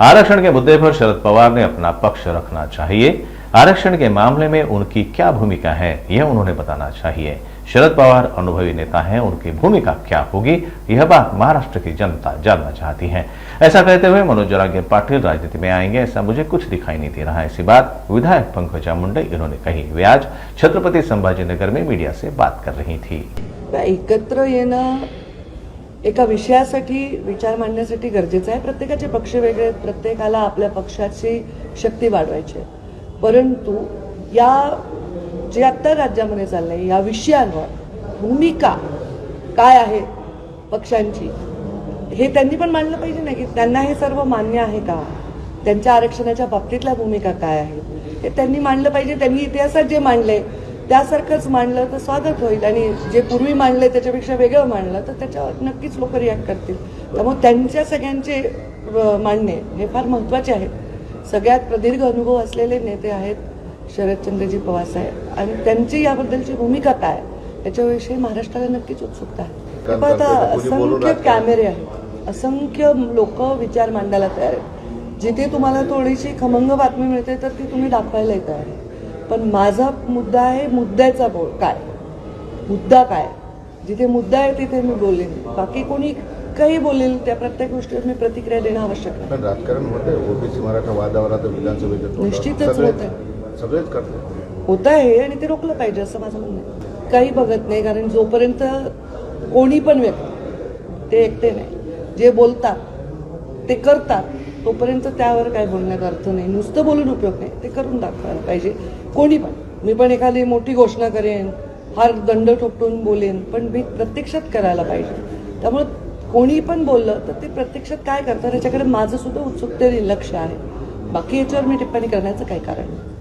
आरक्षण के मुद्दे पर शरद पवार ने अपना पक्ष रखना चाहिए। आरक्षण के मामले में उनकी क्या भूमिका है, यह उन्होंने बताना चाहिए। शरद पवार अनुभवी नेता हैं, उनकी भूमिका क्या होगी, यह बात महाराष्ट्र की जनता जानना चाहती है। ऐसा कहते हुए मनोज जरांगे पाटिल राजनीति में आएंगे, ऐसा मुझे कुछ दिखाई नहीं दे रहा है। ऐसी बात विधायक पंकजा मुंडे इन्होंने कही। वे आज छत्रपति संभाजीनगर में मीडिया से बात कर रही थी। एकत्र येणं एका विषयासाठी विचार मांडण्यासाठी गरजेचं आहे। प्रत्येकाचे पक्ष वेगळे आहेत, प्रत्येकाला आपल्या पक्षाची शक्ती वाढवायची आहे। परंतु या जे आता राज्यामध्ये चाललंय या विषयांवर भूमिका काय आहे पक्षांची हे त्यांनी पण मांडलं पाहिजे ना, की त्यांना हे सर्व मान्य आहे का, त्यांच्या आरक्षणाच्या बाबतीतल्या भूमिका काय आहेत हे त्यांनी मांडलं पाहिजे। त्यांनी इतिहासात जे मांडले त्यासारखंच मांडलं तर स्वागत होईल, आणि जे पूर्वी मांडले त्याच्यापेक्षा वेगळं मांडलं तर त्याच्यावर नक्कीच लोक रिॲक्ट करतील। त्यामुळे त्यांच्या सगळ्यांचे मांडणे हे फार महत्त्वाचे आहेत। सगळ्यात प्रदीर्घ अनुभव असलेले नेते आहेत शरदचंद्रजी पवार साहेब, आणि त्यांची याबद्दलची भूमिका काय याच्याविषयी महाराष्ट्राला नक्कीच उत्सुकता आहे। आता असंख्य कॅमेरे आहेत, असंख्य लोक विचार मांडायला तयार आहेत। जिथे तुम्हाला थोडीशी खमंग बातमी मिळते तर ती तुम्ही दाखवायलाही तयार आहे। पण माझा मुद्दा आहे मुद्द्याचा काय, मुद्दा काय, जिथे मुद्दा आहे तिथे मी बोलेन। बाकी कोणी काही बोलेल त्या प्रत्येक गोष्टीवर मी प्रतिक्रिया देणं आवश्यक आहे। पण राजकारण होतंय, ओबीसी मराठा वादावर आता विधानसभेत निश्चितच होत आहे, सगळेच करतात होत आहे, आणि ते रोखलं पाहिजे असं माझं म्हणणं आहे। काही बघत नाही, कारण जोपर्यंत कोणी पण व्यक्ती ते एकटे नाही, जे बोलतात ते करतात तोपर्यंत त्यावर काय बोलण्यात अर्थ नाही। नुसतं बोलून उपयोग नाही, ते करून दाखवायला पाहिजे कोणी पण। मी पण एखादी मोठी घोषणा करेन, फार दंड ठोकून बोलेन, पण मी प्रत्यक्षात करायला पाहिजे। त्यामुळे कोणी पण बोललं तर ते प्रत्यक्षात काय करतात याच्याकडे माझं सुद्धा उत्सुकतेने लक्ष आहे। बाकी याच्यावर मी टिप्पणी करण्याचं काही कारण नाही।